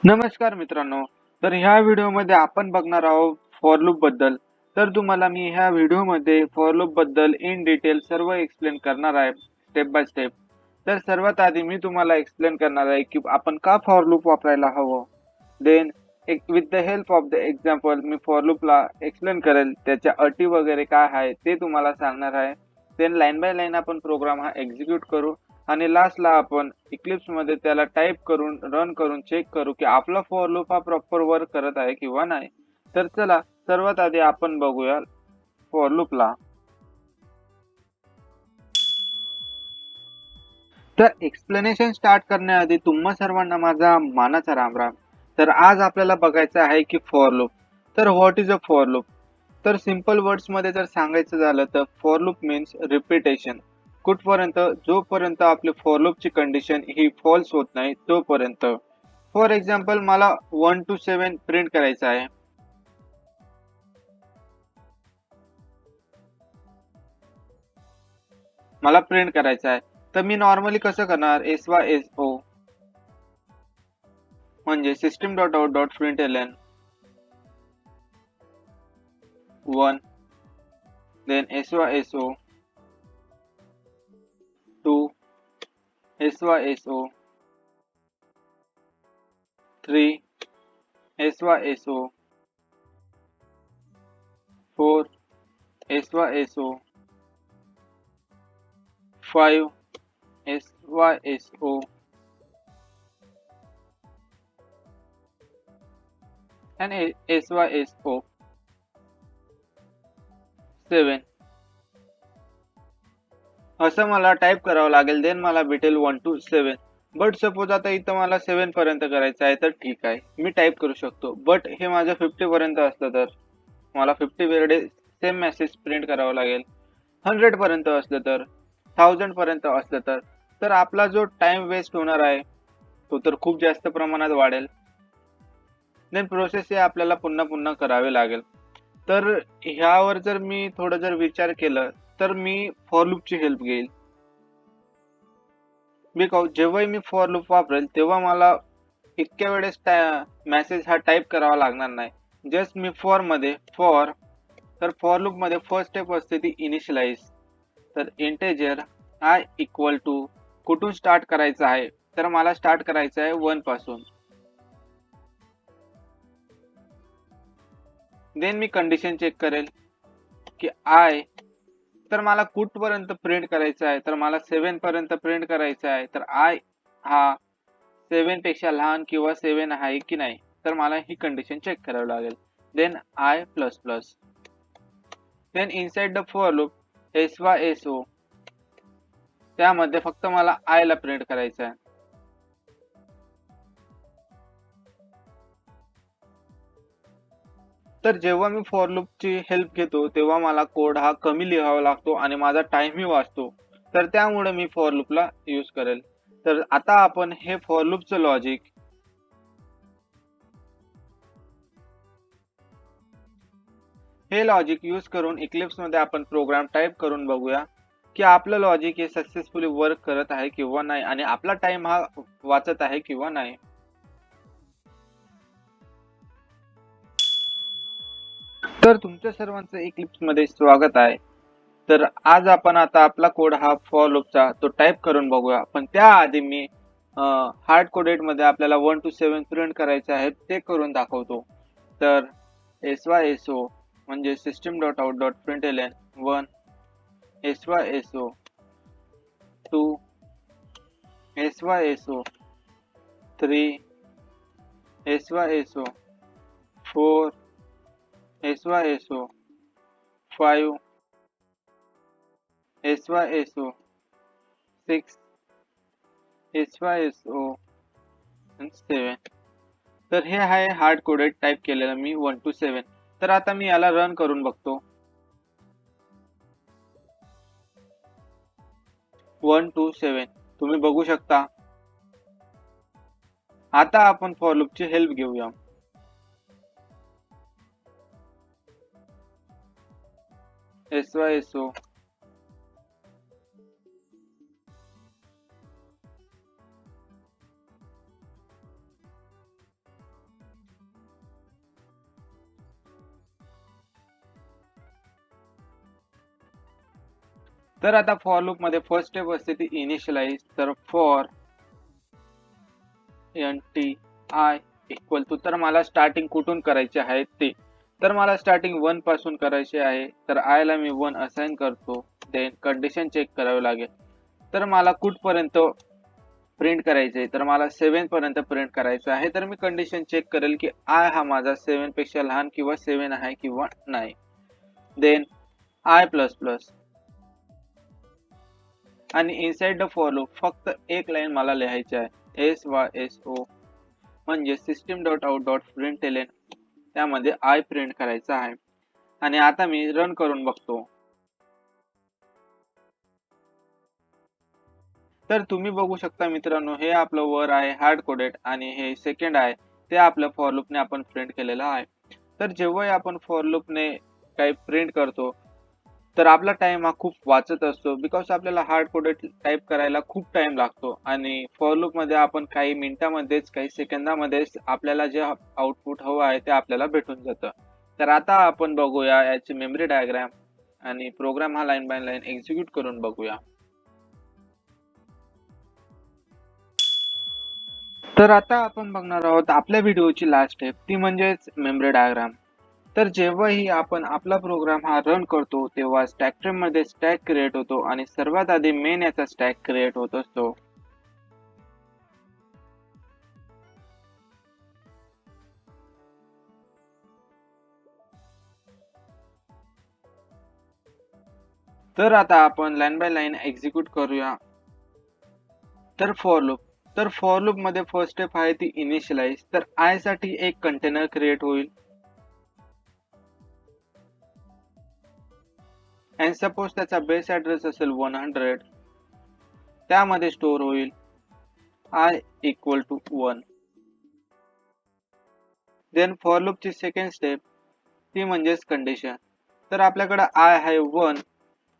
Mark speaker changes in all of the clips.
Speaker 1: नमस्कार मित्रांनो. तर ह्या व्हिडिओमध्ये आपण बघणार आहोत फॉर लूप बद्दल. तर तुम्हाला मी ह्या व्हिडिओमध्ये फॉर लूप बद्दल इन डिटेल सर्व एक्सप्लेन करणार आहे स्टेप बाय स्टेप. तर सर्वात आधी मी तुम्हाला एक्सप्लेन करणार आहे की आपण का फॉर लूप वापरायला हवं. Then with the help of the example मी फॉर लूपला एक्सप्लेन करेल, त्याच्या अटी वगैरे काय आहे ते तुम्हाला सांगणार आहे. देन लाईन बाय लाईन आपण प्रोग्राम हा एक्झिक्यूट करू आणि लास्टला आपण इक्लिप्स मध्ये त्याला टाईप करून रन करून चेक करू की आपला फॉर लूप हा प्रॉपर वर्क करत आहे किंवा नाही. तर चला सर्वात आधी आपण बघूया फॉर लूपला. तर एक्सप्लेनेशन स्टार्ट करण्याआधी तुम्हा सर्वांना माझा मानाचा रामराम. तर आज आपल्याला बघायचं आहे की फॉर लूप. तर what is a for loop. तर सिंपल वर्ड्स मध्ये जर सांगायचं झालं तर फॉर लूप मीन्स रिपिटेशन. कुठपर्यंत, जोपर्यंत आपली फॉर लूपची कंडिशन ही फॉल्स होत नाही तोपर्यंत. फॉर एक्झाम्पल मला 1 to 7 प्रिंट करायचं आहे. मला प्रिंट करायचं आहे तर मी नॉर्मली कसं करणार, SYSO म्हणजे system dot out dot println 1, then SYSO 2, SYSO 3, SYSO 4, SYSO 5, SYSO and SYSO 7. असं मला टाईप करावं लागेल. देन मला भेटेल 1 to 7. बट सपोज आता इथं मला 7 पर्यंत करायचं आहे तर ठीक आहे, मी टाईप करू शकतो. बट हे माझं 50 पर्यंत असलं तर मला 50 वेळेस सेम मेसेज प्रिंट करावं लागेल. 100 पर्यंत असलं तर, 1000 पर्यंत असलं तर आपला जो टाइम वेस्ट होणार आहे तो तर खूप जास्त प्रमाणात वाढेल. देन प्रोसेस हे आपल्याला पुन्हा पुन्हा करावे लागेल. तर ह्यावर जर मी थोडं जर विचार केलं तर मी फॉर लूपची हेल्प घेईल. जेव्हाही मी फॉर लूप वापरेल तेव्हा मला इतक्या वेळेस मेसेज हा टाईप करावा लागणार नाही. जस्ट मी फॉर लूप मध्ये फर्स्ट स्टेप असते ती इनिशियलाइज. तर इंटेजर आय इक्वल टू कुठून स्टार्ट करायचं आहे, तर मला स्टार्ट करायचं आहे 1 पासून. देन मी कंडिशन चेक करेल की आय, तर मला कुठपर्यंत प्रिंट करायचं आहे, तर मला 7 पर्यंत प्रिंट करायचं आहे. तर आय हा 7 पेक्षा लहान किंवा 7 आहे की नाही, तर मला ही कंडिशन चेक करावी लागेल. Then I plus plus. Then inside the for loop SYSO, त्यामध्ये फक्त मला आय ला प्रिंट करायचं आहे. तर जेव्हा मी फॉर लूपची हेल्प घेतो तेव्हा मला कोड हा कमी लिहावा लागतो आणि माझा टाइमही वाचतो. तर त्यामुळे मी फॉर लूपला यूज करेल. तर आता आपण हे फॉर लूपचं लॉजिक, हे लॉजिक यूज करून इक्लिप्स मध्ये आपण प्रोग्राम टाइप करून बघूया की आपलं लॉजिक हे सक्सेसफुली वर्क करत आहे किंवा नाही आणि आपला टाइम हा वाचत आहे किंवा नाही. तर तुमच्या सर्वांचं इक्लिप्स मध्ये स्वागत आहे. तर आज आपण आता आपला कोड हा फॉर लूपचा तो टाइप करून बघूया. पण त्याआधी मी हार्ड कोडेड मध्ये आपल्याला 1 to 7 प्रिंट करायचे आहे ते करून दाखवतो. तर SYSO म्हणजे system dot out dot println 1, SYSO 2, SYSO 3, SYSO 4, SYSO 5, SYSO 6, SYSO 7. तर हे आहे हार्ड कोडेड टाइप केलेलं मी 1 to 7. तर आता मी याला रन करून बघतो. 1 to 7 तुम्ही बघू शकता. आता आपण फॉर लूपची हेल्प घेऊया. SYSO तर आता फॉर लूप मध्ये फर्स्ट स्टेप असते ती इनिशियलाइज. तर फॉर NTI इक्वल टू, तर मला स्टार्टिंग कुठून करायचे आहे ते. तर मला स्टार्टिंग 1 पासून करायचे आहे. तर आय ला मी 1 असाइन करतो. देन कंडिशन चेक करावी लागेल. तर मला कुठपर्यंत प्रिंट करायचे, तर मला 7 पर्यंत प्रिंट करायचं आहे. तर मी कंडिशन चेक करेल की आय हा माझा 7 पेक्षा लहान किंवा 7 आहे किंवा नाही. देन आय प्लस प्लस आणि इनसाइड द फॉर लूप फक्त एक लाईन मला लिहायची आहे, SYSO, म्हणजे सिस्टम डॉट आउट डॉट प्रिंटएलएन. त्यामध्ये आय प्रिंट करायचा आहे. आणि आता मी रन करून बघतो. तर तुम्ही बघू शकता मित्रांनो, हे आपलं वर आहे हार्ड कोडेड आणि हे सेकंड आहे ते आपल्या फॉर लूपने आपण प्रिंट केलेलं आहे. तर जेव्हाही आपण फॉर लूपने काही प्रिंट करतो तर आपला टाइम हा खूप वाचत असतो, बिकॉज आपल्याला हार्ड कोडेड टाईप करायला खूप टाइम लागतो आणि फॉर लूप मध्ये आपण काही मिनिटांमध्येच काही सेकंदामध्येच आपल्याला जे आउटपुट हवं आहे ते आपल्याला भेटून जातं. तर आता आपण बघूया याची मेमरी डायग्राम आणि प्रोग्राम हा लाईन बाय लाईन एक्झिक्यूट करून बघूया. तर आता आपण बघणार आहोत आपल्या व्हिडिओची लास्ट स्टेप, ती म्हणजेच मेमरी डायग्राम. तर जेव्हाही आपण आपला प्रोग्राम हा रन करतो तेव्हा स्टॅक फ्रेम मध्ये स्टॅक क्रिएट होतो आणि सर्वात आधी मेन याचा स्टॅक क्रिएट होत असतो. तर आता आपण लाईन बाय लाईन एक्झिक्यूट करूया. तर फॉर लूप मध्ये फर्स्ट स्टेप आहे ती इनिशियलाइज. तर आय साठी एक कंटेनर क्रिएट होईल अँड सपोज त्याचा बेस ऍड्रेस असेल 100. त्यामध्ये स्टोअर होईल I equal to 1. Then for लूपची सेकंड स्टेप ती म्हणजेच कंडिशन. तर आपल्याकडे आय आहे 1,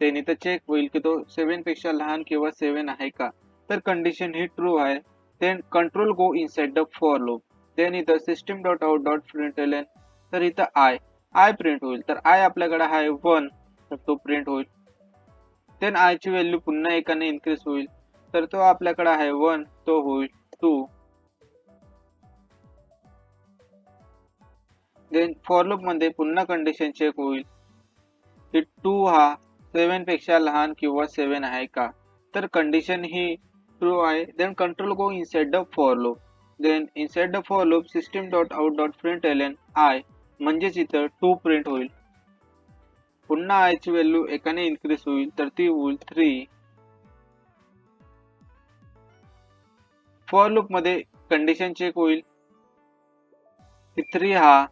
Speaker 1: त्याने तर चेक होईल की तो 7 पेक्षा लहान किंवा 7 आहे का. तर कंडिशन ही ट्रू आहे. Then control go inside the for loop. Then इथं system dot out dot println. तर इथं आय प्रिंट होईल. तर आय आपल्याकडे आहे 1, तर तो प्रिंट होईल. देन आय ची व्हॅल्यू पुन्हा एकाने इन्क्रीज होईल. तर तो आपल्याकडे आहे 1, तो होईल 2. देन फॉर लूप मध्ये पुन्हा कंडिशन चेक होईल की 2 हा 7 पेक्षा लहान किंवा 7 आहे का. तर कंडिशन ही ट्रू आहे. Then control go inside the for loop. Then inside the for loop system dot out dot println i, म्हणजेच इथं 2 प्रिंट होईल. पुन्हा आय ची व्हॅल्यू एकाने इन्क्रीज होईल, तर ती होईल 3. फॉर लूप मध्ये कंडिशन चेक होईल की 3 हा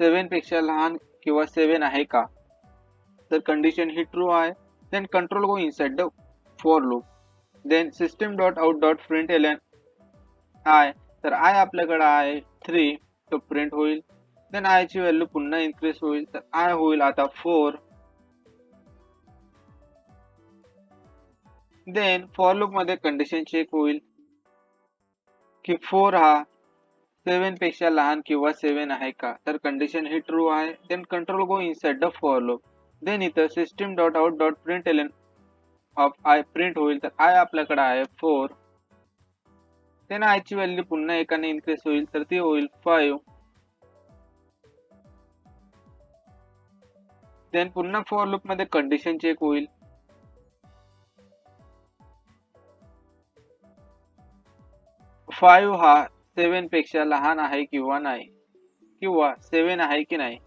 Speaker 1: 7 पेक्षा लहान किंवा 7 आहे का. तर कंडिशन ही ट्रू आहे. Then control go inside the for loop. Then system dot out dot println i, तर आय आपल्याकडे आहे 3, तो प्रिंट होईल. देन आय ची व्हॅल्यू पुन्हा इन्क्रीज होईल, तर आय होईल आता 4. देन फॉर लूप मध्ये कंडिशन चेक होईल की 4 हा 7 पेक्षा लहान किंवा 7 आहे का. तर कंडिशन ही ट्रू आहे. Then control go inside the for loop. Then इथं system dot out dot println of i print होईल, तर आय आपल्याकडे आहे 4. देन आय ची व्हॅल्यू पुन्हा एकाने इन्क्रीज होईल, तर ती होईल 5. देन पुन्हा फॉर लूप मध्ये कंडिशन चेक होईल 5 हा 7 पेक्षा लहान आहे किंवा नाही, किंवा 7 आहे की नाही.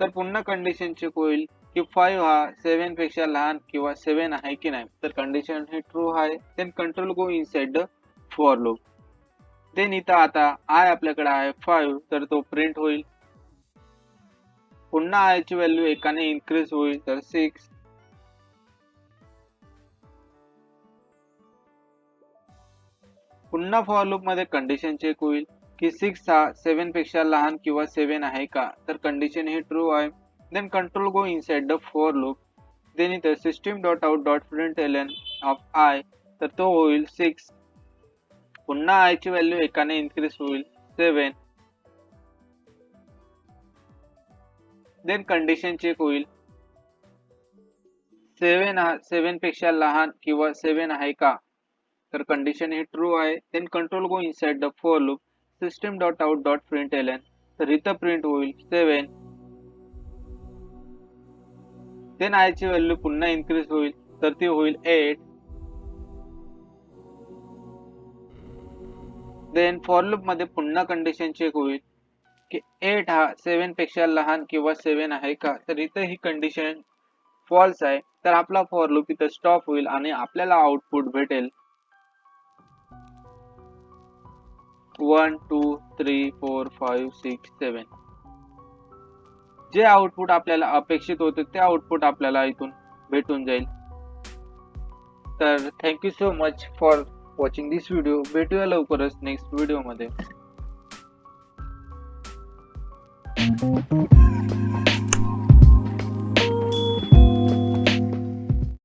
Speaker 1: तर पुन्हा कंडिशन चेक होईल की 5 हा 7 पेक्षा लहान किंवा 7 आहे की नाही. तर कंडिशन ही ट्रू आहे. Then control go inside the for loop. Then इथं आता आय आपल्याकडे आहे 5, तर तो प्रिंट होईल. पुन्हा आय ची व्हॅल्यू एकाने इन्क्रीज होईल, तर 6. पुन्हा फॉर लूप मध्ये कंडिशन चेक होईल की 6 हा 7 पेक्षा लहान किंवा 7 आहे का. तर कंडिशन ही ट्रू आहे. Then control go inside the for loop. Then इथं system dot out dot println of i, तर तो होईल 6. पुन्हा आय ची व्हॅल्यू एकाने इन्क्रीज होईल 7. देन कंडिशन चेक होईल 7 पेक्षा लहान किंवा 7 आहे का? तर कंडिशन ही ट्रू आहे. Then control go inside the for loop system dot out dot println. तर इथं प्रिंट होईल 7. देन आय ची व्हॅल्यू पुन्हा इन्क्रीज होईल, तर ती होईल 8. देन फॉर लूप मध्ये पुन्हा कंडिशन चेक होईल की 8 हा 7 पेक्षा लहान किंवा 7 आहे का? तर इथं ही कंडिशन फॉल्स आहे. तर आपला फॉर लूप इथं स्टॉप होईल आणि आपल्याला आउटपुट भेटेल 1 2 3 4 5 6 7. जे आउटपुट आपल्याला अपेक्षित होते ते आउटपुट आपल्याला इथून भेटून जाईल. तर thank you so much for watching this video. भेटूया लवकरच नेक्स्ट व्हिडिओमध्ये.